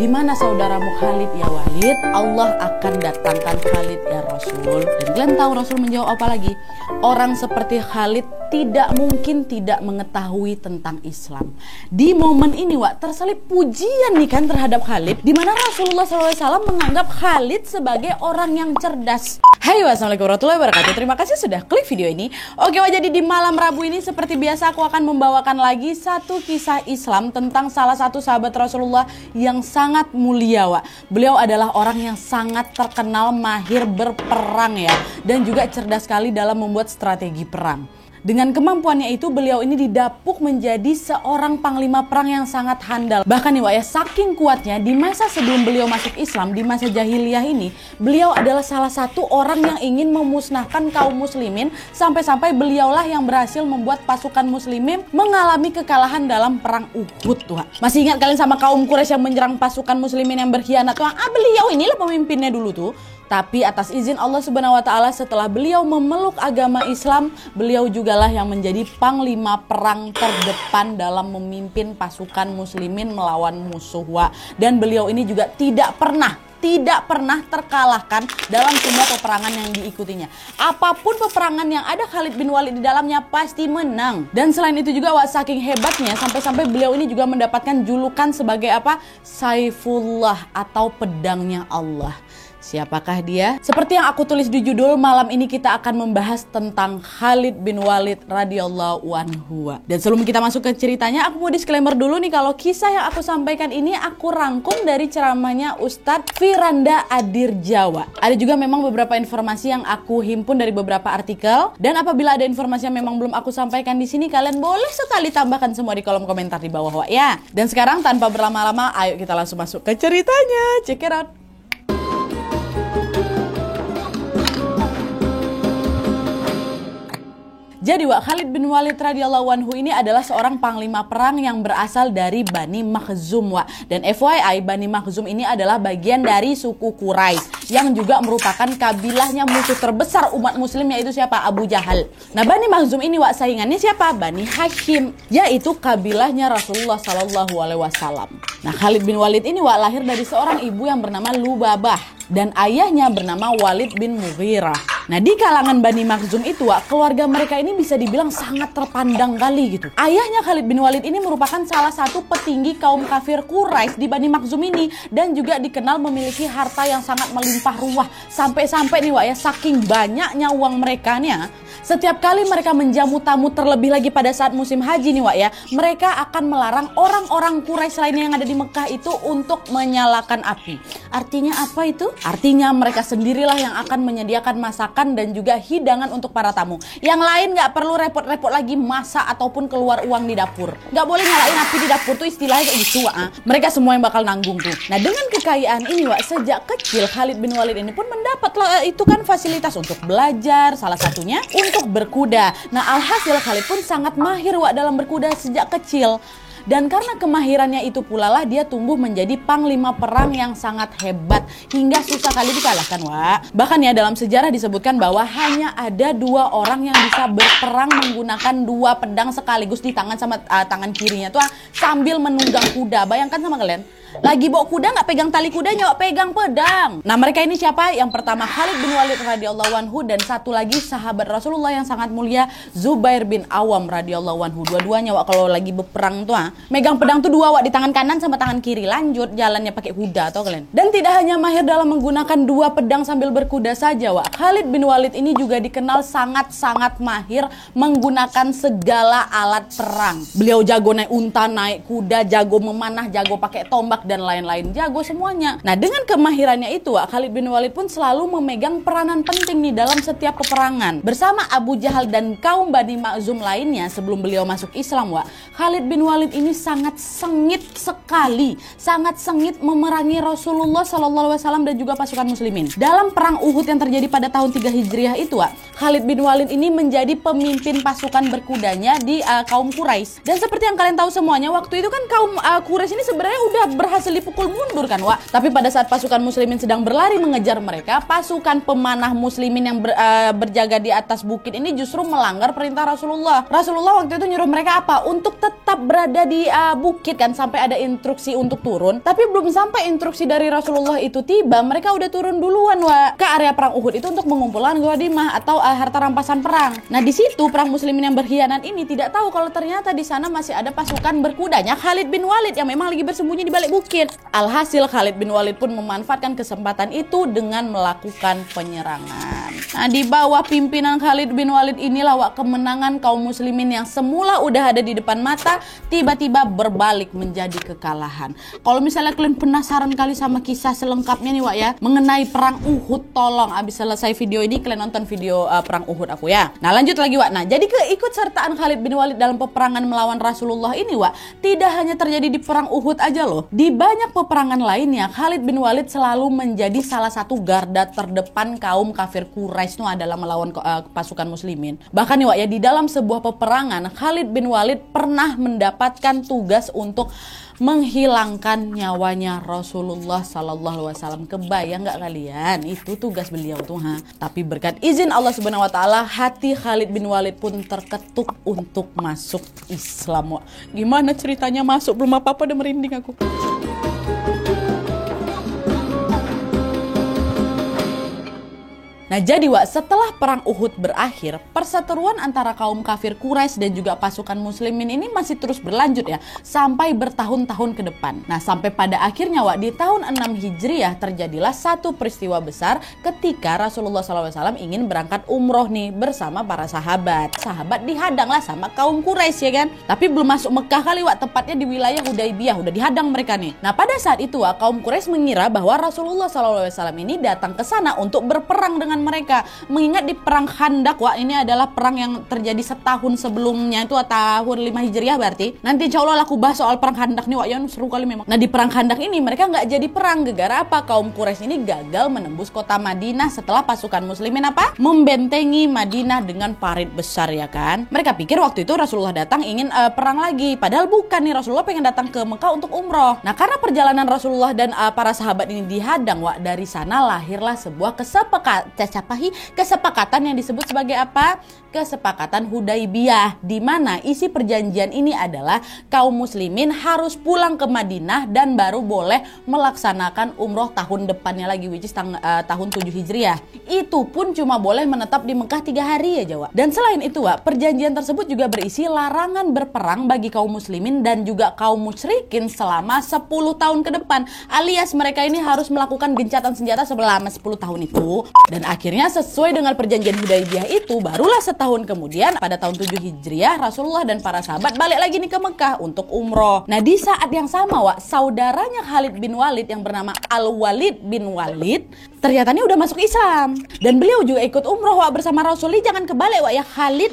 di mana saudaramu Khalid ya Walid, Allah akan datangkan Khalid ya Rasul. Dan kalian tahu Rasul menjawab apa lagi? Orang seperti Khalid tidak mungkin tidak mengetahui tentang Islam. Di momen ini terselip pujian nih kan terhadap Khalid, di mana Rasulullah SAW menganggap Khalid sebagai orang yang cerdas. Hai, wassalamualaikum warahmatullahi wabarakatuh. Terima kasih sudah klik video ini. Oke, jadi di malam Rabu ini seperti biasa aku akan membawakan lagi satu kisah Islam tentang salah satu sahabat Rasulullah yang sangat mulia, Beliau adalah orang yang sangat terkenal mahir berperang ya, dan juga cerdas sekali dalam membuat strategi perang. Dengan kemampuannya itu beliau ini didapuk menjadi seorang panglima perang yang sangat handal. Bahkan nih saking kuatnya di masa sebelum beliau masuk Islam, di masa jahiliyah ini, beliau adalah salah satu orang yang ingin memusnahkan kaum muslimin, sampai-sampai beliaulah yang berhasil membuat pasukan muslimin mengalami kekalahan dalam perang Uhud Masih ingat kalian sama kaum Quraisy yang menyerang pasukan muslimin yang berkhianat beliau inilah pemimpinnya dulu tuh. Tapi atas izin Allah Subhanahu wa taala, setelah beliau memeluk agama Islam, beliau jugalah yang menjadi panglima perang terdepan dalam memimpin pasukan muslimin melawan musuh. Dan beliau ini juga tidak pernah terkalahkan dalam semua peperangan yang diikutinya. Apapun peperangan yang ada Khalid bin Walid di dalamnya pasti menang. Dan selain itu juga saking hebatnya sampai-sampai beliau ini juga mendapatkan julukan sebagai Saifullah atau pedangnya Allah. Siapakah dia? Seperti yang aku tulis di judul, malam ini kita akan membahas tentang Khalid bin Walid radhiyallahu anhu. Dan sebelum kita masuk ke ceritanya, aku mau disclaimer dulu nih kalau kisah yang aku sampaikan ini aku rangkum dari ceramahnya Ustadz Firanda Adir Jawa. Ada juga memang beberapa informasi yang aku himpun dari beberapa artikel, dan apabila ada informasi yang memang belum aku sampaikan di sini, kalian boleh sekali tambahkan semua di kolom komentar di bawah ya. Dan sekarang tanpa berlama-lama, ayo kita langsung masuk ke ceritanya. Check it out. Jadi Khalid bin Walid radhiyallahu anhu ini adalah seorang panglima perang yang berasal dari Bani Makhzum Dan FYI, Bani Makhzum ini adalah bagian dari suku Quraisy yang juga merupakan kabilahnya musuh terbesar umat muslim, yaitu siapa? Abu Jahal. Nah, Bani Makhzum ini saingannya siapa? Bani Hashim, yaitu kabilahnya Rasulullah SAW. Nah, Khalid bin Walid ini lahir dari seorang ibu yang bernama Lubabah dan ayahnya bernama Walid bin Mughirah. Nah, di kalangan Bani Makhzum itu keluarga mereka ini bisa dibilang sangat terpandang kali gitu. Ayahnya Khalid bin Walid ini merupakan salah satu petinggi kaum kafir Quraisy di Bani Makhzum ini, dan juga dikenal memiliki harta yang sangat melimpah ruah. Sampai-sampai nih saking banyaknya uang mereka nih setiap kali mereka menjamu tamu, terlebih lagi pada saat musim haji nih mereka akan melarang orang-orang Quraisy lainnya yang ada di Mekah itu untuk menyalakan api. Artinya apa itu? Artinya mereka sendirilah yang akan menyediakan masakan dan juga hidangan untuk para tamu. Yang lain nggak perlu repot-repot lagi masak ataupun keluar uang di dapur. Nggak boleh nyalain api di dapur tuh, istilahnya kayak gitu Mereka semua yang bakal nanggung tuh. Nah, dengan kekayaan ini sejak kecil Khalid bin Walid ini pun mendapat itu kan fasilitas untuk belajar, salah satunya untuk berkuda. Nah, alhasil Khalid pun sangat mahir dalam berkuda sejak kecil. Dan karena kemahirannya itu pula dia tumbuh menjadi panglima perang yang sangat hebat hingga susah kali dikalahkan Bahkan dalam sejarah disebutkan bahwa hanya ada 2 orang yang bisa berperang menggunakan 2 pedang sekaligus di tangan sama tangan kirinya tuh sambil menunggang kuda. Bayangkan sama kalian, lagi bawa kuda nggak pegang tali kudanya, pegang pedang. Nah, mereka ini siapa? Yang pertama Khalid bin Walid radhiyallahu anhu, dan satu lagi sahabat Rasulullah yang sangat mulia, Zubair bin Awam radhiyallahu anhu. Dua-duanya kalau lagi berperang tuh megang pedang tuh 2 di tangan kanan sama tangan kiri, lanjut jalannya pakai kuda atau kalian. Dan tidak hanya mahir dalam menggunakan 2 pedang sambil berkuda saja Khalid bin Walid ini juga dikenal sangat-sangat mahir menggunakan segala alat perang. Beliau jago naik unta, naik kuda, jago memanah, jago pakai tombak, dan lain-lain, jago semuanya. Nah, dengan kemahirannya itu Khalid bin Walid pun selalu memegang peranan penting nih dalam setiap peperangan. Bersama Abu Jahal dan kaum Bani Makhzum lainnya sebelum beliau masuk Islam Khalid bin Walid ini sangat sengit sekali, sangat sengit memerangi Rasulullah SAW dan juga pasukan muslimin. Dalam perang Uhud yang terjadi pada tahun 3 Hijriah itu Khalid bin Walid ini menjadi pemimpin pasukan berkudanya di kaum Quraisy. Dan seperti yang kalian tahu semuanya, waktu itu kan kaum Quraisy ini sebenarnya udah berhasil dipukul mundur kan, Wak. Tapi pada saat pasukan muslimin sedang berlari mengejar mereka, pasukan pemanah muslimin yang berjaga di atas bukit ini justru melanggar perintah Rasulullah. Rasulullah waktu itu nyuruh mereka apa? Untuk tetap berada di bukit kan, sampai ada instruksi untuk turun. Tapi belum sampai instruksi dari Rasulullah itu tiba, mereka udah turun duluan, Wak, ke area perang Uhud itu untuk mengumpulkan ghanimah atau harta rampasan perang. Nah, di situ perang muslimin yang berkhianat ini tidak tahu kalau ternyata di sana masih ada pasukan berkudanya Khalid bin Walid yang memang lagi bersembunyi di balik bukit. Alhasil Khalid bin Walid pun memanfaatkan kesempatan itu dengan melakukan penyerangan. Nah, di bawah pimpinan Khalid bin Walid inilah, Wak, kemenangan kaum muslimin yang semula udah ada di depan mata tiba-tiba berbalik menjadi kekalahan. Kalau misalnya kalian penasaran kali sama kisah selengkapnya nih, Wak, ya, mengenai perang Uhud, tolong abis selesai video ini kalian nonton video perang Uhud aku ya. Nah, lanjut lagi, Wak. Nah, jadi keikutsertaan Khalid bin Walid dalam peperangan melawan Rasulullah ini, Wak, tidak hanya terjadi di perang Uhud aja loh. Di banyak peperangan lainnya Khalid bin Walid selalu menjadi salah satu garda terdepan kaum kafir Quraisy itu adalah melawan pasukan muslimin. Bahkan nih, Wak, ya, di dalam sebuah peperangan Khalid bin Walid pernah mendapatkan tugas untuk menghilangkan nyawanya Rasulullah Sallallahu Alaihi Wasallam. Kebayang nggak kalian? Itu tugas beliau tuh, ha? Tapi berkat izin Allah Subhanahu Wa Taala, hati Khalid bin Walid pun terketuk untuk masuk Islam, Wak. Gimana ceritanya masuk? Belum apa-apa udah merinding aku. Nah, jadi, Wak, setelah perang Uhud berakhir, perseteruan antara kaum kafir Quraisy dan juga pasukan muslimin ini masih terus berlanjut ya, sampai bertahun-tahun ke depan. Nah, sampai pada akhirnya, Wak, di tahun 6 Hijriah terjadilah satu peristiwa besar ketika Rasulullah SAW ingin berangkat umroh nih bersama para sahabat. Sahabat dihadanglah sama kaum Quraisy, ya kan? Tapi belum masuk Mekah kali, Wak, tepatnya di wilayah Hudaybiyah, udah dihadang mereka nih. Nah, pada saat itu, Wak, kaum Quraisy mengira bahwa Rasulullah SAW ini datang ke sana untuk berperang dengan mereka. Mengingat di perang Khandak, Wak, ini adalah perang yang terjadi setahun sebelumnya, itu tahun 5 Hijriah berarti. Nanti insya Allah aku bahas soal perang Khandak nih, Wak, ya, seru kali memang. Nah, di perang Khandak ini mereka nggak jadi perang gara-gara apa? Kaum Quraisy ini gagal menembus kota Madinah setelah pasukan muslimin apa? Membentengi Madinah dengan parit besar, ya kan? Mereka pikir waktu itu Rasulullah datang ingin perang lagi, padahal bukan nih, Rasulullah pengen datang ke Mekah untuk umroh. Nah, karena perjalanan Rasulullah dan para sahabat ini dihadang, Wak, dari sana lahirlah sebuah kesepakatan yang disebut sebagai apa? Kesepakatan Hudaybiyah, di mana isi perjanjian ini adalah kaum muslimin harus pulang ke Madinah dan baru boleh melaksanakan umroh tahun depannya lagi, which is tahun 7 Hijriah. Itu pun cuma boleh menetap di Mekah 3 hari ya, Jawa. Dan selain itu, Wak, perjanjian tersebut juga berisi larangan berperang bagi kaum muslimin dan juga kaum musyrikin selama 10 tahun ke depan, alias mereka ini harus melakukan gencatan senjata selama 10 tahun itu. Dan akhirnya sesuai dengan perjanjian Hudaybiyah itu, barulah setahun kemudian pada tahun 7 Hijriah Rasulullah dan para sahabat balik lagi nih ke Mekah untuk umroh. Nah, di saat yang sama, Wak, saudaranya Khalid bin Walid yang bernama Al-Walid bin Walid ternyata nih udah masuk Islam. Dan beliau juga ikut umroh, Wak, bersama Rasulullah. Jangan kebalik, Wak, ya. Khalid,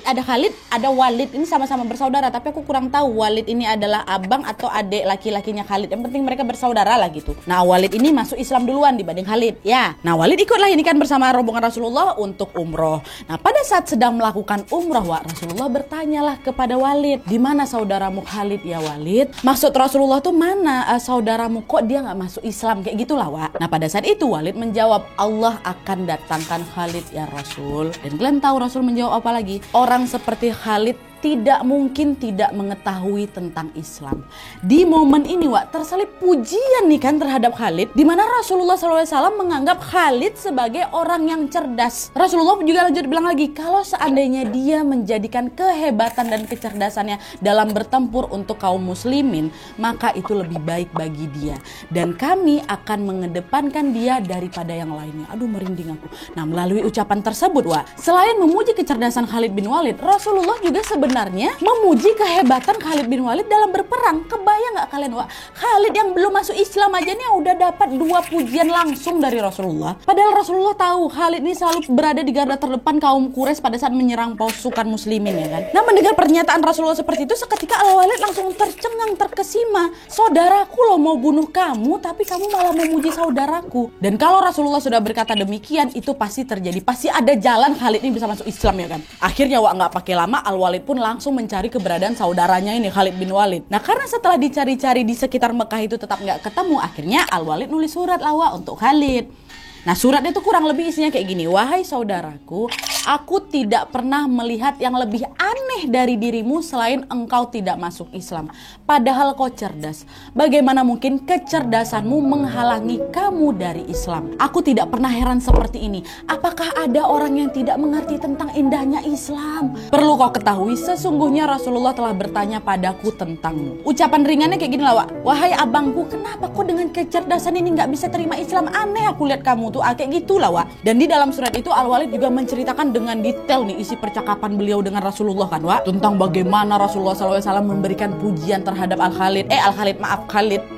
ada Walid. Ini sama-sama bersaudara, tapi aku kurang tahu Walid ini adalah abang atau adik laki-lakinya Khalid. Yang penting mereka bersaudara lah gitu. Nah, Walid ini masuk Islam duluan dibanding Khalid, ya. Nah, Walid ikutlah ini kan bersama rombongan Rasulullah untuk umroh. Nah, pada saat sedang melakukan umroh, Wak, Rasulullah bertanyalah kepada Walid, di mana saudaramu Khalid, ya Walid? Maksud Rasulullah tuh mana saudaramu, kok dia nggak masuk Islam, kayak gitulah, Wak. Nah, pada saat itu Walid menjawab, Allah akan datangkan Khalid, ya Rasul. Dan kalian tahu Rasul menjawab apa lagi? Orang seperti Khalid tidak mungkin tidak mengetahui tentang Islam. Di momen ini, Wak, terselip pujian nih kan terhadap Khalid, di mana Rasulullah SAW menganggap Khalid sebagai orang yang cerdas. Rasulullah juga lanjut bilang lagi, kalau seandainya dia menjadikan kehebatan dan kecerdasannya dalam bertempur untuk kaum muslimin, maka itu lebih baik bagi dia. Dan kami akan mengedepankan dia daripada yang lainnya. Aduh, merinding aku. Nah, melalui ucapan tersebut, Wak, selain memuji kecerdasan Khalid bin Walid, Rasulullah juga sebenarnya memuji kehebatan Khalid bin Walid dalam berperang. Kebayang nggak kalian, Wak? Khalid yang belum masuk Islam aja nih udah dapat 2 pujian langsung dari Rasulullah. Padahal Rasulullah tahu Khalid ini selalu berada di garda terdepan kaum Quraisy pada saat menyerang pasukan muslimin, ya kan. Nah, mendengar pernyataan Rasulullah seperti itu, seketika Al-Walid langsung tercengang, terkesima. Saudaraku loh mau bunuh kamu, tapi kamu malah memuji saudaraku. Dan kalau Rasulullah sudah berkata demikian, itu pasti terjadi. Pasti ada jalan Khalid ini bisa masuk Islam, ya kan. Akhirnya, Wak, nggak pakai lama, Al-Walid pun pun langsung mencari keberadaan saudaranya ini Khalid bin Walid. Nah karena setelah dicari-cari di sekitar Mekah itu tetap nggak ketemu, akhirnya Al-Walid nulis surat lawa untuk Khalid. Nah surat itu kurang lebih isinya kayak gini. Wahai saudaraku, aku tidak pernah melihat yang lebih aneh dari dirimu selain engkau tidak masuk Islam. Padahal kau cerdas. Bagaimana mungkin kecerdasanmu menghalangi kamu dari Islam? Aku tidak pernah heran seperti ini. Apakah ada orang yang tidak mengerti tentang indahnya Islam? Perlu kau ketahui, sesungguhnya Rasulullah telah bertanya padaku tentangmu. Ucapan ringannya kayak gini lah, Wak. Wahai abangku, kenapa kau dengan kecerdasan ini gak bisa terima Islam? Aneh aku lihat kamu tuh, kayak gitulah, Wak. Dan di dalam surat itu Al-Walid juga menceritakan dengan detail nih isi percakapan beliau dengan Rasulullah kan, Wak, tentang bagaimana Rasulullah SAW memberikan pujian terhadap Khalid.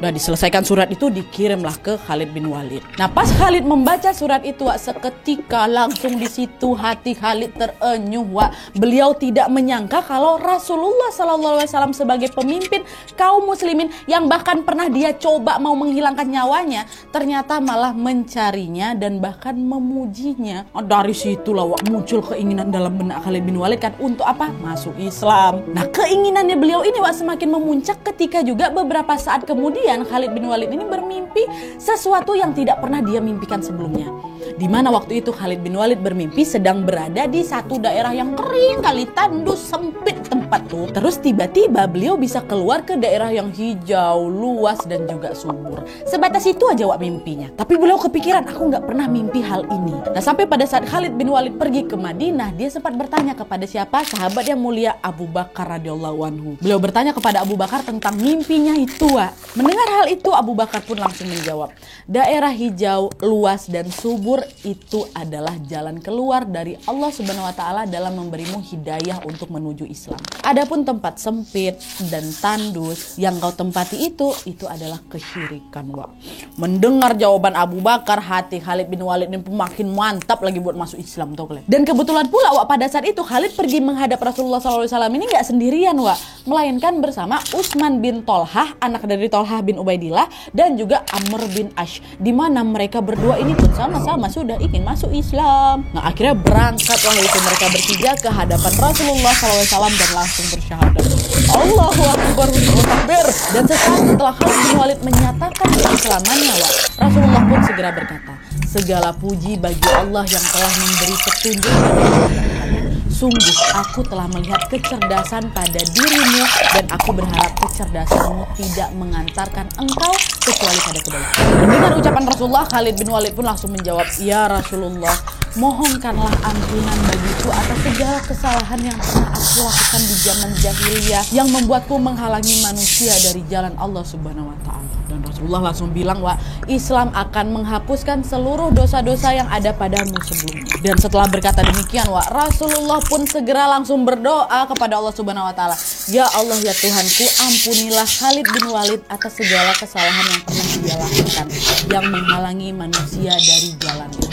Udah diselesaikan surat itu, dikirimlah ke Khalid bin Walid. Nah pas Khalid membaca surat itu, Wak, seketika langsung di situ hati Khalid terenyuh, Wak. Beliau tidak menyangka kalau Rasulullah SAW sebagai pemimpin kaum muslimin yang bahkan pernah dia coba mau menghilangkan nyawanya, ternyata malah mencarinya dan bahkan memujinya. Dari situlah, Wak, muncul keinginan dalam benak Khalid bin Walid kan untuk apa? Masuk Islam. Nah keinginannya beliau ini, Wak, semakin memuncak ketika juga beberapa saat kemudian Khalid bin Walid ini bermimpi sesuatu yang tidak pernah dia mimpikan sebelumnya. Di mana waktu itu Khalid bin Walid bermimpi sedang berada di satu daerah yang kering kali, tandus, sempit tempat tuh. Terus tiba-tiba beliau bisa keluar ke daerah yang hijau, luas dan juga subur. Sebatas itu aja, Wak, mimpinya. Tapi beliau kepikiran, aku nggak pernah mimpi hal ini. Nah sampai pada saat Khalid bin Walid pergi ke Madinah, dia sempat bertanya kepada siapa? Sahabat yang mulia Abu Bakar radhiyallahu anhu. Beliau bertanya kepada Abu Bakar tentang mimpinya itu, Wak. Mendengar hal itu, Abu Bakar pun langsung menjawab, daerah hijau, luas dan subur itu adalah jalan keluar dari Allah Subhanahu wa taala dalam memberimu hidayah untuk menuju Islam. Adapun tempat sempit dan tandus yang kau tempati itu adalah kesyirikan, Wak. Mendengar jawaban Abu Bakar, hati Khalid bin Walid ini makin mantap lagi buat masuk Islam, tau kalian. Dan kebetulan pula, Wak, pada saat itu Khalid pergi menghadap Rasulullah SAW ini nggak sendirian, Wak, melainkan bersama Utsman bin Tolhah, anak dari Tolhah bin Ubaidillah, dan juga Amr bin Ash, di mana mereka berdua ini pun sama-sama sudah ingin masuk Islam. Nah akhirnya berangkatlah itu mereka bertiga ke hadapan Rasulullah SAW dan langsung bersyahadat, Allahu Akbar, Allahu Akbar. Dan setelah Khalid bin Walid menyatakan keislamannya, Wak, Rasulullah pun segera berkata, segala puji bagi Allah yang telah memberi petunjuk kepada kalian. Sungguh aku telah melihat kecerdasan pada dirimu dan aku berharap kecerdasanmu tidak mengantarkan engkau kecuali pada kebaikan. Mendengar ucapan Rasulullah, Khalid bin Walid pun langsung menjawab, ya Rasulullah, mohonkanlah ampunan bagiku atas segala kesalahan yang pernah aku lakukan di zaman jahiliyah yang membuatku menghalangi manusia dari jalan Allah Subhanahu wa taala. Dan Rasulullah langsung bilang, Wak, Islam akan menghapuskan seluruh dosa-dosa yang ada padamu sebelumnya. Dan setelah berkata demikian, Wak, Rasulullah pun segera langsung berdoa kepada Allah Subhanahu wa taala, ya Allah, ya Tuhanku, ampunilah Khalid bin Walid atas segala kesalahan yang pernah dia lakukan yang menghalangi manusia dari jalannya.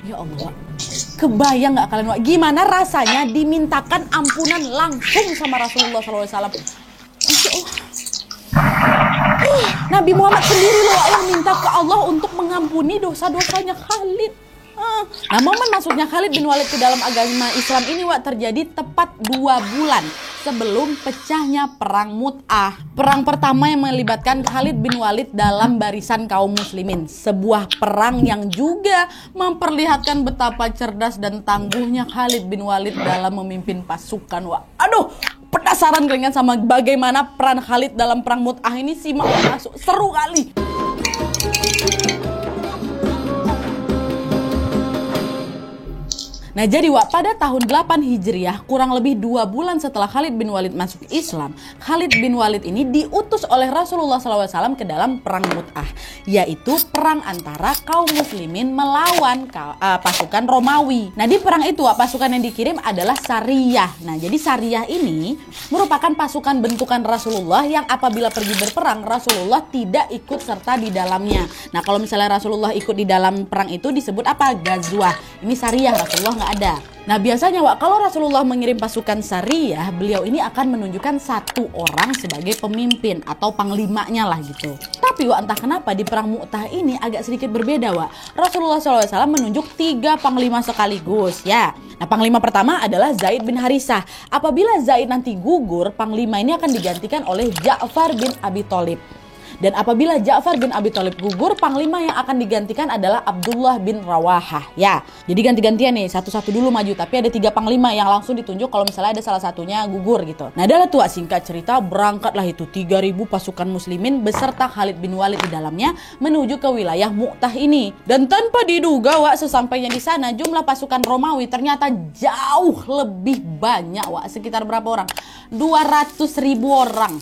Ya Allah, Wak, kebayang gak kalian, Wak, gimana rasanya dimintakan ampunan langsung sama Rasulullah SAW? Nabi Muhammad sendiri loh yang minta ke Allah untuk mengampuni dosa-dosanya Khalid. Nah momen masuknya Khalid bin Walid ke dalam agama Islam ini, Wak, terjadi tepat 2 bulan sebelum pecahnya perang Mu'tah. Perang pertama yang melibatkan Khalid bin Walid dalam barisan kaum muslimin. Sebuah perang yang juga memperlihatkan betapa cerdas dan tangguhnya Khalid bin Walid dalam memimpin pasukan, Wak. Aduh, penasaran kalian sama bagaimana peran Khalid dalam perang Mu'tah ini? Simak, masuk, seru kali. Nah jadi, Wak, pada tahun 8 Hijriah, kurang lebih 2 bulan setelah Khalid bin Walid masuk Islam, Khalid bin Walid ini diutus oleh Rasulullah SAW ke dalam perang Mu'tah, yaitu perang antara kaum muslimin melawan pasukan Romawi. Nah di perang itu, Wak, pasukan yang dikirim adalah Sariyah. Nah jadi Sariyah ini merupakan pasukan bentukan Rasulullah yang apabila pergi berperang, Rasulullah tidak ikut serta di dalamnya. Nah kalau misalnya Rasulullah ikut di dalam perang itu disebut apa? Ghazwah. Ini Sariyah, Rasulullah nggak ada. Nah biasanya Wak, kalau Rasulullah mengirim pasukan Sariyah, beliau ini akan menunjukkan satu orang sebagai pemimpin atau panglimanya lah gitu. Tapi Wak, entah kenapa di perang Mu'tah ini agak sedikit berbeda Wak. Rasulullah SAW menunjuk 3 panglima sekaligus ya. Nah panglima pertama adalah Zaid bin Harisah. Apabila Zaid nanti gugur, panglima ini akan digantikan oleh Ja'far bin Abi Thalib. Dan apabila Ja'far bin Abi Thalib gugur, panglima yang akan digantikan adalah Abdullah bin Rawahah ya. Jadi ganti-gantian nih, satu-satu dulu maju. Tapi ada 3 panglima yang langsung ditunjuk kalau misalnya ada salah satunya gugur gitu. Nah adalah tua singkat cerita, berangkatlah itu 3.000 pasukan muslimin beserta Khalid bin Walid di dalamnya menuju ke wilayah Mu'tah ini. Dan tanpa diduga Wak, sesampainya di sana jumlah pasukan Romawi ternyata jauh lebih banyak Wak. Sekitar berapa orang? 200.000 orang.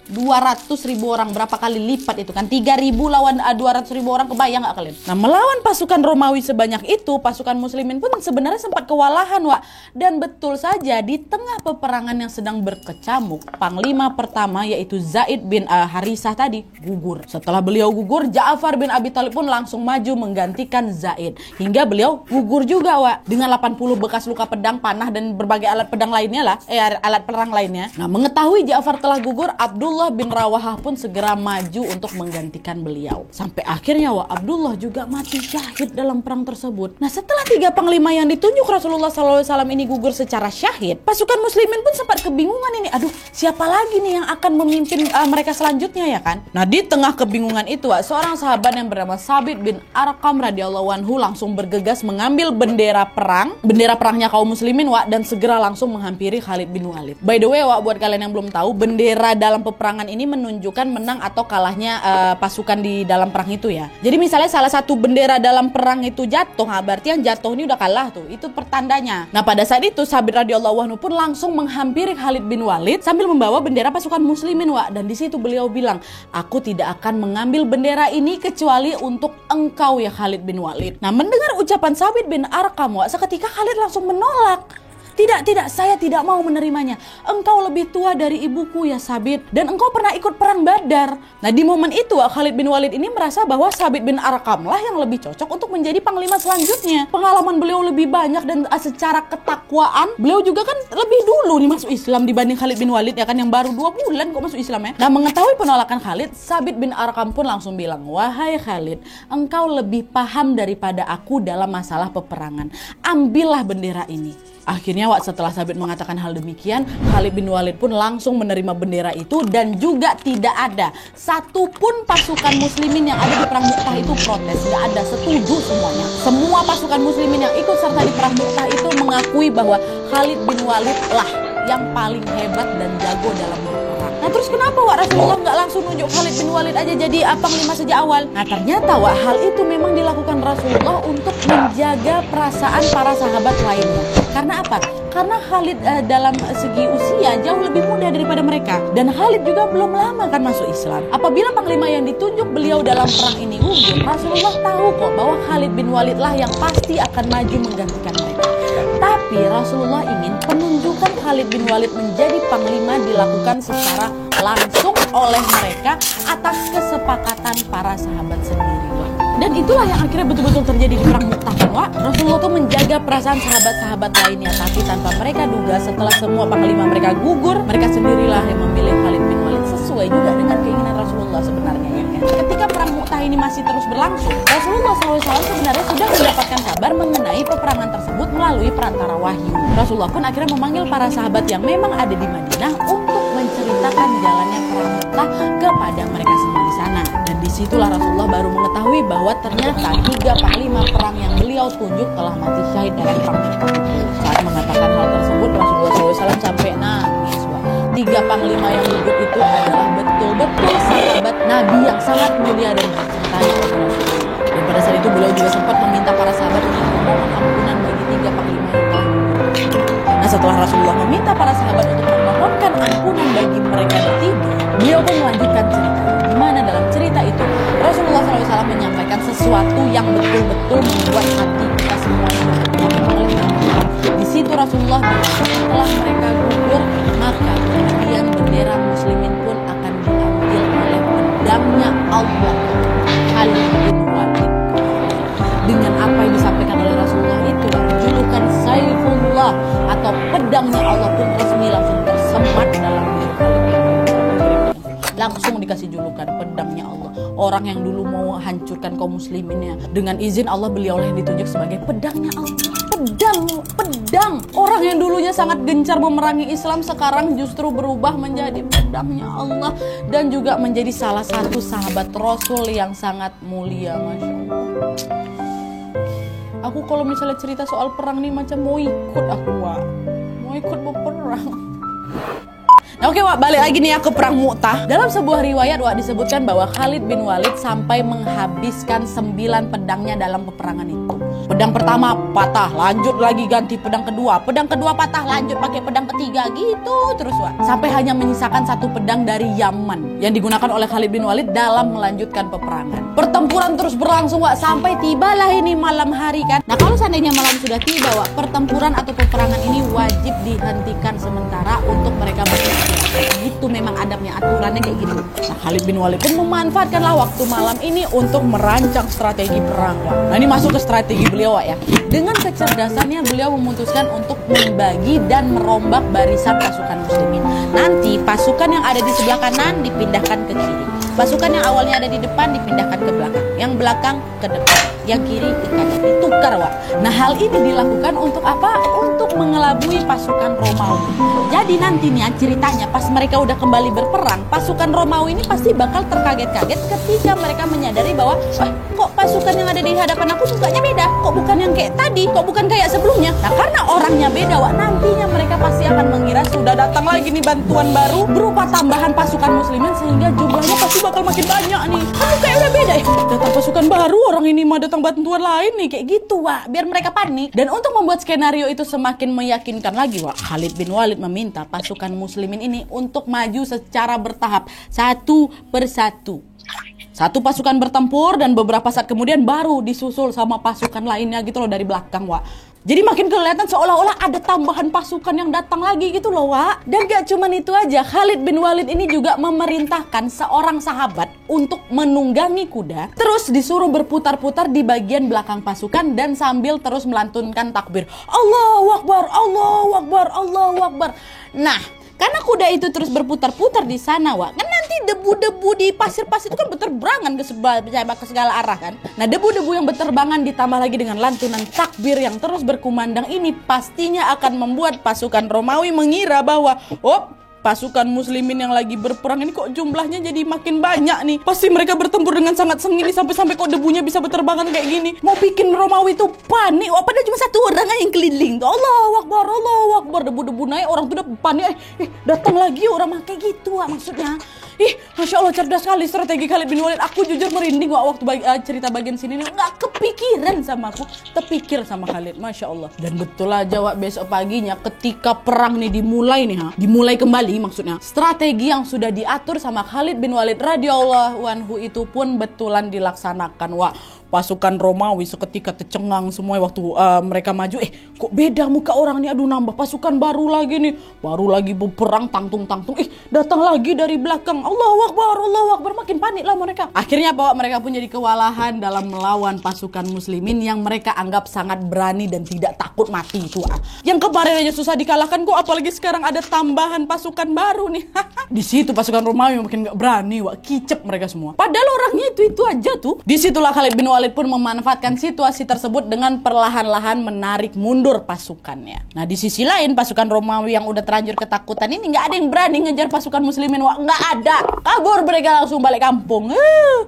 200.000 orang, berapa kali lipat itu kan? 3.000 lawan 200.000 orang, kebayang gak kalian? Nah melawan pasukan Romawi sebanyak itu, pasukan muslimin pun sebenarnya sempat kewalahan Wak. Dan betul saja di tengah peperangan yang sedang berkecamuk, panglima pertama yaitu Zaid bin Harisah tadi gugur. Setelah beliau gugur, Ja'far bin Abi Thalib pun langsung maju menggantikan Zaid. Hingga beliau gugur juga Wak, dengan 80 bekas luka pedang, panah dan berbagai alat pedang lainnya lah, alat perang lainnya. Nah mengetahui Ja'far telah gugur, Abdullah bin Rawahah pun segera maju untuk menggantikan beliau. Sampai akhirnya Wak, Abdullah juga mati syahid dalam perang tersebut. Nah setelah 3 panglima yang ditunjuk Rasulullah SAW ini gugur secara syahid, pasukan muslimin pun sempat kebingungan ini. Aduh, siapa lagi nih yang akan memimpin mereka selanjutnya ya kan? Nah di tengah kebingungan itu Wak, seorang sahabat yang bernama Sabit bin Arqam radhiyallahu anhu langsung bergegas mengambil bendera perangnya kaum muslimin Wak, dan segera langsung menghampiri Khalid bin Walid. By the way Wak, buat kalian yang belum tahu, bendera dalam peperangan ini menunjukkan menang atau kalahnya pasukan di dalam perang itu ya. Jadi misalnya salah satu bendera dalam perang itu jatuh, nah berarti yang jatuh ini udah kalah tuh. Itu pertandanya. Nah pada saat itu Sabit radhiyallahu anhu pun langsung menghampiri Khalid bin Walid sambil membawa bendera pasukan muslimin Wak. Dan di situ beliau bilang, aku tidak akan mengambil bendera ini kecuali untuk engkau ya Khalid bin Walid. Nah mendengar ucapan Sabit bin Arqam Wak, seketika Khalid langsung menolak. Tidak, saya tidak mau menerimanya. Engkau lebih tua dari ibuku ya Sabit, dan engkau pernah ikut perang Badar. Nah di momen itu Khalid bin Walid ini merasa bahwa Sabit bin Arqam lah yang lebih cocok untuk menjadi panglima selanjutnya. Pengalaman beliau lebih banyak dan secara ketakwaan beliau juga kan lebih dulu nih masuk Islam dibanding Khalid bin Walid ya kan, yang baru 2 bulan kok masuk Islam ya. Nah mengetahui penolakan Khalid, Sabit bin Arqam pun langsung bilang, wahai Khalid, engkau lebih paham daripada aku dalam masalah peperangan. Ambillah bendera ini. Akhirnya Wak, setelah Sabit mengatakan hal demikian, Khalid bin Walid pun langsung menerima bendera itu, dan juga tidak ada satupun pasukan muslimin yang ada di perang Mu'tah itu protes. Tidak ada, setuju semuanya. Semua pasukan muslimin yang ikut serta di perang Mu'tah itu mengakui bahwa Khalid bin Walid lah yang paling hebat dan jago dalam berperang. Nah terus kenapa Wak Rasulullah nggak langsung nunjuk Khalid bin Walid aja jadi panglima sejak awal? Nah ternyata Wak, hal itu memang dilakukan Rasulullah untuk menjaga perasaan para sahabat lainnya. Karena apa? Karena Khalid dalam segi usia jauh lebih muda daripada mereka. Dan Khalid juga belum lama kan masuk Islam. Apabila panglima yang ditunjuk beliau dalam perang ini gugur, Rasulullah tahu kok bahwa Khalid bin Walid lah yang pasti akan maju menggantikan mereka. Tapi Rasulullah ingin penunjukan Khalid bin Walid menjadi panglima dilakukan secara langsung oleh mereka atas kesepakatan para sahabat sendiri. Dan itulah yang akhirnya betul-betul terjadi di perang Mu'tah. Rasulullah tuh menjaga perasaan sahabat-sahabat lainnya, tapi tanpa mereka duga setelah semua panglima mereka gugur, mereka sendirilah yang memilih Khalid bin Walid, sesuai juga dengan keinginan Rasulullah sebenarnya ya. Ketika perang Mu'tah ini masih terus berlangsung, Rasulullah SAW sebenarnya sudah mendapatkan kabar mengenai peperangan tersebut melalui perantara wahyu. Rasulullah pun akhirnya memanggil para sahabat yang memang ada di Madinah untuk menceritakan jalannya perang Mu'tah kepada mereka semua di sana. Dan disitulah Rasulullah baru mengetahui bahwa ternyata 3 panglima perang yang beliau tunjuk telah mati syahid dalam perang Mu'tah. Saat mengatakan hal tersebut, Rasulullah SAW sampai nangis. 3 panglima yang gugur itu adalah betul-betul sahabat Nabi yang sangat mulia dan dicintai oleh Rasulullah. Dan pada saat itu beliau juga sempat meminta para sahabat untuk memohon ampunan bagi 3 panglima yang telah gugur. Nah setelah Rasulullah meminta para sahabat untuk memohonkan ampunan bagi mereka bertiga, beliau pun melanjutkan cerita. Di mana dalam cerita itu Rasulullah SAW menyampaikan sesuatu yang betul-betul membuat hati kita semuanya bergetar. Di situ Rasulullah bilang, setelah mereka gugur, maka kemudian bendera muslimin pun akan diambil oleh pedangnya Allah, Khalid bin Walid. Dengan apa yang disampaikan oleh Rasulullah itu, julukan Saiful langsung resmi, langsung tersemat dalam diri Khalid bin Walid. Langsung dikasih julukan pedangnya Allah. Orang yang dulu mau hancurkan kaum musliminnya, dengan izin Allah beliaulah yang ditunjuk sebagai pedangnya Allah. Pedang. Orang yang dulunya sangat gencar memerangi Islam sekarang justru berubah menjadi pedangnya Allah dan juga menjadi salah satu sahabat Rasul yang sangat mulia, Masya Allah. Aku kalau misalnya cerita soal perang nih macam mau ikut aku, Wak. Mau ikut berperang. Nah, oke, Wak, balik lagi nih ya ke perang Mu'tah. Dalam sebuah riwayat, Wak, disebutkan bahwa Khalid bin Walid sampai menghabiskan 9 pedangnya dalam peperangan itu. Pedang pertama patah, lanjut lagi ganti pedang kedua patah, lanjut pakai pedang ketiga, gitu terus, Wak. Sampai hanya menyisakan 1 pedang dari Yaman yang digunakan oleh Khalid bin Walid dalam melanjutkan peperangan. Pertempuran terus berlangsung, Wak, sampai tibalah ini malam hari kan. Nah, kalau seandainya malam sudah tiba, Wak, pertempuran atau peperangan ini wajib dihentikan sementara untuk mereka beristirahat. Itu memang adabnya, aturannya kayak gitu. Nah, Khalid bin Walid pun memanfaatkanlah waktu malam ini untuk merancang strategi perang, Wak. Nah, ini masuk ke strategi beliau, Wak, ya. Dengan kecerdasannya beliau memutuskan untuk membagi dan merombak barisan pasukan muslimin. Nanti pasukan yang ada di sebelah kanan dipindahkan ke kiri. Pasukan yang awalnya ada di depan dipindahkan ke belakang. Yang belakang ke depan. Yang kiri ke kanan. Ditukar, Wak. Nah, hal ini dilakukan untuk apa? Untuk mengelabui pasukan Romawi. Jadi nanti nih ceritanya pas mereka udah kembali berperang, pasukan Romawi ini pasti bakal terkaget-kaget ketika mereka menyadari bahwa kok pasukan yang ada di hadapan aku mukanya beda, kok bukan yang kayak tadi, kok bukan kayak sebelumnya. Nah, karena orangnya beda, Wak, nantinya mereka pasti akan mengira sudah datang lagi nih bantuan baru berupa tambahan pasukan muslimin sehingga jumlahnya pasti bakal makin banyak nih. Kamu kayak udah beda ya, datang pasukan baru, orang ini mah datang bantuan lain nih, kayak gitu, Wak, biar mereka panik. Dan untuk membuat skenario itu semakin meyakinkan lagi, Wak, Khalid bin Walid meminta pasukan muslimin ini untuk maju secara bertahap, satu persatu. Satu pasukan bertempur dan beberapa saat kemudian baru disusul sama pasukan lainnya gitu loh dari belakang, Wak. Jadi makin kelihatan seolah-olah ada tambahan pasukan yang datang lagi gitu loh, Wak. Dan gak cuman itu aja, Khalid bin Walid ini juga memerintahkan seorang sahabat untuk menunggangi kuda, terus disuruh berputar-putar di bagian belakang pasukan dan sambil terus melantunkan takbir. Allahu Akbar, Allahu Akbar, Allahu Akbar. Nah, karena kuda itu terus berputar-putar di sana, Wak, kan nanti debu-debu di pasir-pasir itu kan berterbangan ke segala arah kan. Nah, debu-debu yang berterbangan ditambah lagi dengan lantunan takbir yang terus berkumandang ini pastinya akan membuat pasukan Romawi mengira bahwa pasukan muslimin yang lagi berperang ini kok jumlahnya jadi makin banyak nih. Pasti mereka bertempur dengan sangat sengit sampai kok debunya bisa berterbangan kayak gini. Mau bikin Romawi itu panik, Wak, padahal cuma 1 orang aja yang keliling. Allahu Akbar, Allahu Akbar, debu-debu naik, orang tuh udah panik. Datang lagi orang kayak gitu, Wak, maksudnya. Masya Allah, cerdas sekali strategi Khalid bin Walid. Aku jujur merinding, Wak, waktu cerita bagian sini nih. Nggak kepikiran sama aku, terpikir sama Khalid, Masya Allah. Dan betul aja, Wak, besok paginya ketika perang nih dimulai kembali maksudnya. Strategi yang sudah diatur sama Khalid bin Walid radhiyallahu anhu itu pun betulan dilaksanakan, Wak. Pasukan Romawi seketika tercengang semua waktu mereka maju. Kok beda muka orang nih, aduh, nambah pasukan baru lagi nih. Baru lagi berperang tangtung-tangtung. Datang lagi dari belakang. Allahu Akbar, Allahu Akbar, makin panik lah mereka. Akhirnya bahwa mereka pun jadi kewalahan dalam melawan pasukan muslimin yang mereka anggap sangat berani dan tidak takut mati itu. Yang kemarin aja susah dikalahkan, kok apalagi sekarang ada tambahan pasukan baru nih. Di situ pasukan Romawi makin gak berani, Wak, kicep mereka semua. Padahal orangnya itu aja tuh. Disitulah Khalid bin Walid pun memanfaatkan situasi tersebut dengan perlahan-lahan menarik mundur pasukannya. Nah, di sisi lain pasukan Romawi yang udah terlanjur ketakutan ini nggak ada yang berani ngejar pasukan muslimin, Wak, nggak ada. Kabur mereka langsung balik kampung.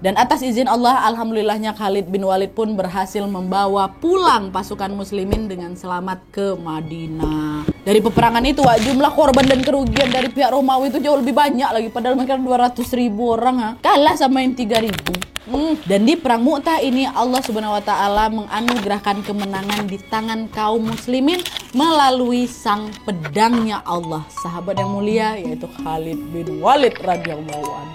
Dan atas izin Allah, alhamdulillahnya Khalid bin Walid pun berhasil membawa pulang pasukan muslimin dengan selamat ke Madinah. Dari peperangan itu, Wak, jumlah korban dan kerugian dari pihak Romawi itu jauh lebih banyak lagi, padahal mereka 200.000 orang, kalah sama yang 3.000. Dan di perang Mu'tah ini Allah Subhanahu wa taala menganugerahkan kemenangan di tangan kaum muslimin melalui sang pedangnya Allah, sahabat yang mulia yaitu Khalid bin Walid radhiyallahu anhu.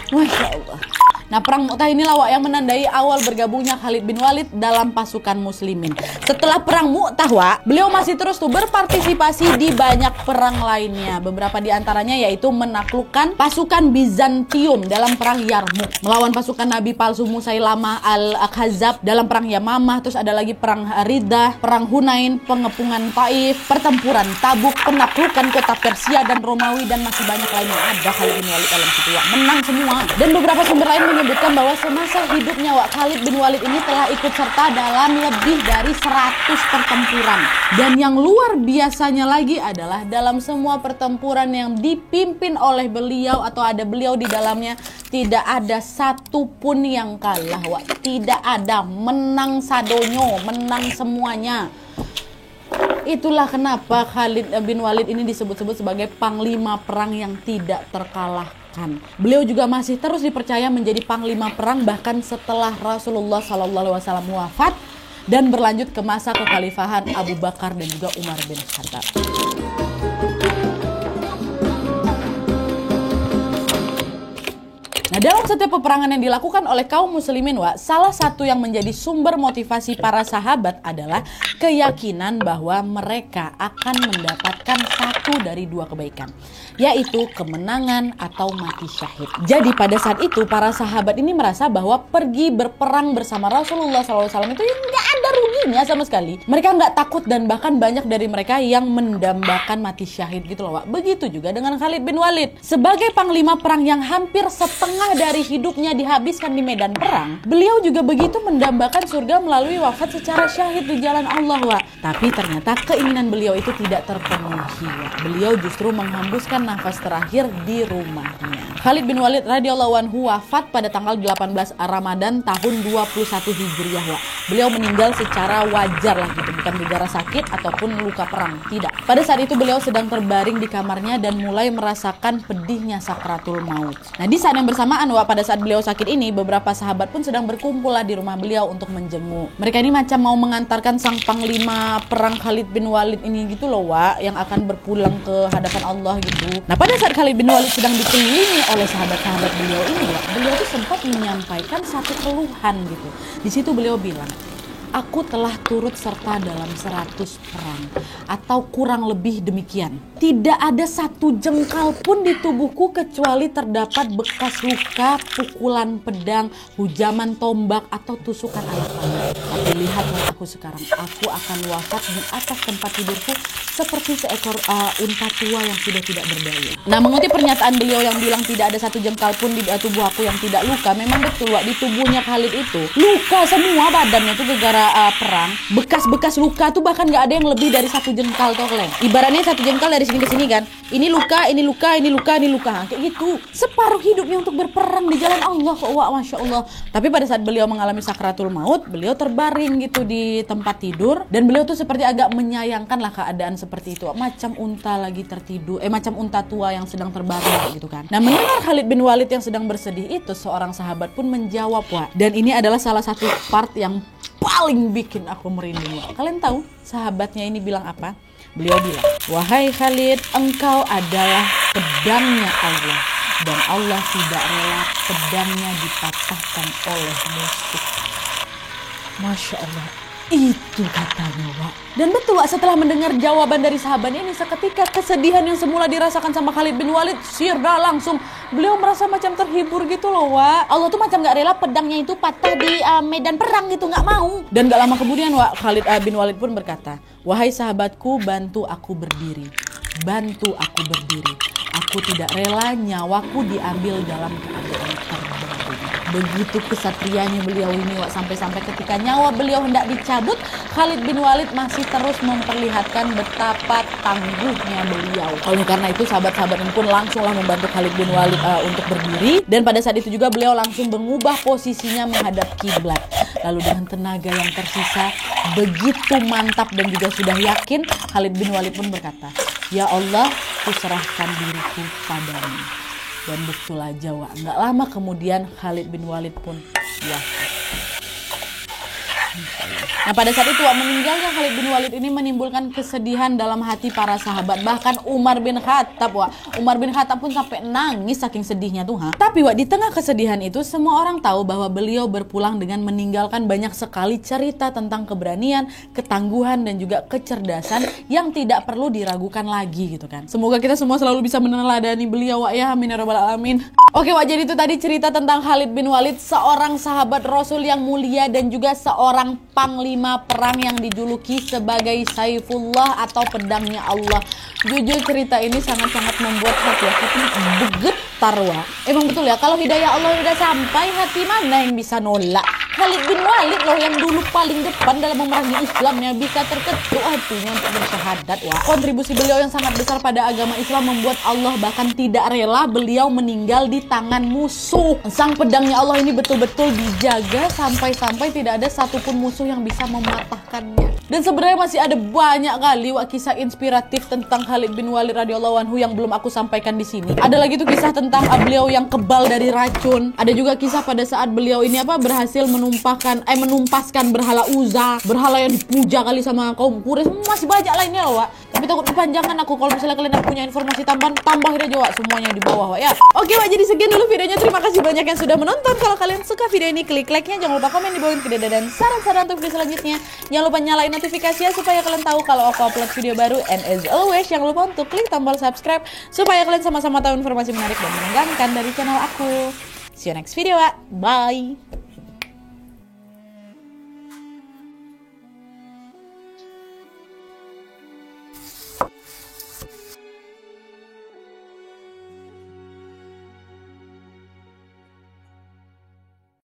Masya Allah. Nah, perang Mu'tah inilah Wak yang menandai awal bergabungnya Khalid bin Walid dalam pasukan muslimin. Setelah perang Mu'tah Wak, beliau masih terus tuh berpartisipasi di banyak perang lainnya. Beberapa di antaranya yaitu menaklukkan pasukan Bizantium dalam perang Yarmuk, melawan pasukan Nabi palsu Musailamah al-Khazzab dalam perang Yamamah, terus ada lagi perang Riddah, perang Hunain, pengepungan Taif, pertempuran Tabuk, penaklukan kota Persia dan Romawi, dan masih banyak lainnya. Ada Khalid bin Walid dalam situ Wak, menang semua. Dan beberapa sumber lain menyebutkan bahwa semasa hidupnya Wak, Khalid bin Walid ini telah ikut serta dalam lebih dari 100 pertempuran. Dan yang luar biasanya lagi adalah dalam semua pertempuran yang dipimpin oleh beliau atau ada beliau di dalamnya, tidak ada satupun yang kalah Wak. Tidak ada, menang sadonyo, menang semuanya. Itulah kenapa Khalid bin Walid ini disebut-sebut sebagai panglima perang yang tidak terkalahkan. Beliau juga masih terus dipercaya menjadi panglima perang bahkan setelah Rasulullah SAW wafat dan berlanjut ke masa kekhalifahan Abu Bakar dan juga Umar bin Khattab. Nah, dalam setiap peperangan yang dilakukan oleh kaum muslimin Wak, salah satu yang menjadi sumber motivasi para sahabat adalah keyakinan bahwa mereka akan mendapatkan satu dari dua kebaikan, yaitu kemenangan atau mati syahid. Jadi pada saat itu para sahabat ini merasa bahwa pergi berperang bersama Rasulullah SAW itu nggak ada ruginya sama sekali. Mereka nggak takut dan bahkan banyak dari mereka yang mendambakan mati syahid gitu loh Wak. Begitu juga dengan Khalid bin Walid. Sebagai panglima perang yang hampir setengah dari hidupnya dihabiskan di medan perang, beliau juga begitu mendambakan surga melalui wafat secara syahid di jalan Allah Wak. Tapi ternyata keinginan beliau itu tidak terpenuhi Wak. Beliau justru menghembuskan nafas terakhir di rumahnya. Khalid bin Walid radhiyallahu anhu wafat pada tanggal 18 Ramadan tahun 21 Hijriah Wak. Beliau meninggal secara wajar lah gitu, bukan gara-gara sakit ataupun luka perang, tidak. Pada saat itu beliau sedang terbaring di kamarnya dan mulai merasakan pedihnya sakratul maut. Nah, di saat yang bersamaan Wak, pada saat beliau sakit ini, beberapa sahabat pun sedang berkumpul lah di rumah beliau untuk menjenguk. Mereka ini macam mau mengantarkan sang panglima perang Khalid bin Walid ini gitu loh Wak, yang akan berpulang ke hadapan Allah gitu. Nah, pada saat Khalid bin Walid sedang dikelilingi oleh sahabat-sahabat beliau ini Wak, beliau tuh sempat menyampaikan satu keluhan gitu. Di situ beliau bilang, aku telah turut serta dalam 100 perang atau kurang lebih demikian. Tidak ada satu jengkal pun di tubuhku kecuali terdapat bekas luka, pukulan pedang, hujaman tombak atau tusukan air panah. Tapi lihatlah aku sekarang, aku akan wafat di atas tempat tidurku seperti seekor unta tua yang sudah tidak berdaya. Nah, mengutip pernyataan beliau yang bilang tidak ada satu jengkal pun di tubuh aku yang tidak luka, memang betul Wak, di tubuhnya Khalid itu luka semua badannya itu gara-gara perang. Bekas-bekas luka tuh bahkan nggak ada yang lebih dari satu jengkal tuh kalian. Ibaratnya satu jengkal dari sini ke sini kan. Ini luka, ini luka, ini luka, ini luka. Kayak gitu. Separuh hidupnya untuk berperang di jalan Allah kok Wak, Masya Allah. Tapi pada saat beliau mengalami sakratul maut, beliau terbaring gitu di tempat tidur dan beliau tuh seperti agak menyayangkan lah keadaan seperti itu. Macam unta lagi tertidur, macam unta tua yang sedang terbaring gitu kan. Nah, mendengar Khalid bin Walid yang sedang bersedih itu, seorang sahabat pun menjawab Wak. Dan ini adalah salah satu part yang paling bikin aku merinding Wak. Kalian tahu sahabatnya ini bilang apa? Beliau bilang, wahai Khalid, engkau adalah pedangnya Allah dan Allah tidak rela pedangnya dipatahkan oleh musuh. Masya Allah, itu katanya Wak. Dan betul Wak, setelah mendengar jawaban dari sahabatnya ini, seketika kesedihan yang semula dirasakan sama Khalid bin Walid sirna langsung. Beliau merasa macam terhibur gitu loh Wak. Allah tuh macam gak rela pedangnya itu patah di medan perang gitu, gak mau. Dan gak lama kemudian Wak, Khalid bin Walid pun berkata, wahai sahabatku, bantu aku berdiri. Bantu aku berdiri. Aku tidak rela nyawaku diambil dalam keadaan terbaring. Begitu kesatrianya beliau ini Wak, sampai-sampai ketika nyawa beliau hendak dicabut, Khalid bin Walid masih terus memperlihatkan betapa tangguhnya beliau. Oleh karena itu sahabat-sahabat pun langsunglah membantu Khalid bin Walid untuk berdiri, dan pada saat itu juga beliau langsung mengubah posisinya menghadap kiblat. Lalu dengan tenaga yang tersisa, begitu mantap dan juga sudah yakin, Khalid bin Walid pun berkata, ya Allah, kuserahkan diriku padamu. Dan betul aja Wak, nggak lama kemudian Khalid bin Walid pun wafat. Nah, pada saat itu meninggalnya Khalid bin Walid ini menimbulkan kesedihan dalam hati para sahabat. Bahkan Umar bin Khattab, Umar bin Khattab pun sampai nangis saking sedihnya tuh. Tapi di tengah kesedihan itu semua orang tahu bahwa beliau berpulang dengan meninggalkan banyak sekali cerita tentang keberanian, ketangguhan dan juga kecerdasan yang tidak perlu diragukan lagi gitu kan. Semoga kita semua selalu bisa meneladani beliau ya, amin ya rabbal alamin. Oke jadi itu tadi cerita tentang Khalid bin Walid, seorang sahabat Rasul yang mulia dan juga seorang panglima perang yang dijuluki sebagai Saifullah atau pedangnya Allah. Jujur cerita ini sangat-sangat membuat hati aku bergetar Emang betul ya, kalau hidayah Allah udah sampai, hati mana yang bisa nolak? Khalid bin Walid loh yang dulu paling depan dalam memerangi Islam yang bisa terketuk hatinya untuk bersyahadat Kontribusi beliau yang sangat besar pada agama Islam membuat Allah bahkan tidak rela beliau meninggal di tangan musuh. Sang pedangnya Allah ini betul-betul dijaga sampai-sampai tidak ada satupun musuh yang bisa mematahkannya. Dan sebenarnya masih ada banyak kali kisah inspiratif tentang Khalid bin Walid radhiyallahu anhu yang belum aku sampaikan di sini. Ada lagi tuh kisah tentang beliau yang kebal dari racun. Ada juga kisah pada saat beliau ini berhasil menumpaskan berhala Uzza, berhala yang dipuja kali sama kaum Quraisy. Masih banyak lainnya loh, tapi takut kepanjangan aku. Kalau misalnya kalian punya informasi tambahin aja semuanya di bawah ya. Oke jadi sekian dulu videonya. Terima kasih banyak yang sudah menonton. Kalau kalian suka video ini, klik like-nya. Jangan lupa komen di bawah video dan saran-saran untuk video selanjutnya. Jangan lupa nyalain notifikasinya supaya kalian tahu kalau aku upload video baru. And as always, jangan lupa untuk klik tombol subscribe supaya kalian sama-sama tahu informasi menarik dan menegangkan dari channel aku. See you next video, bye.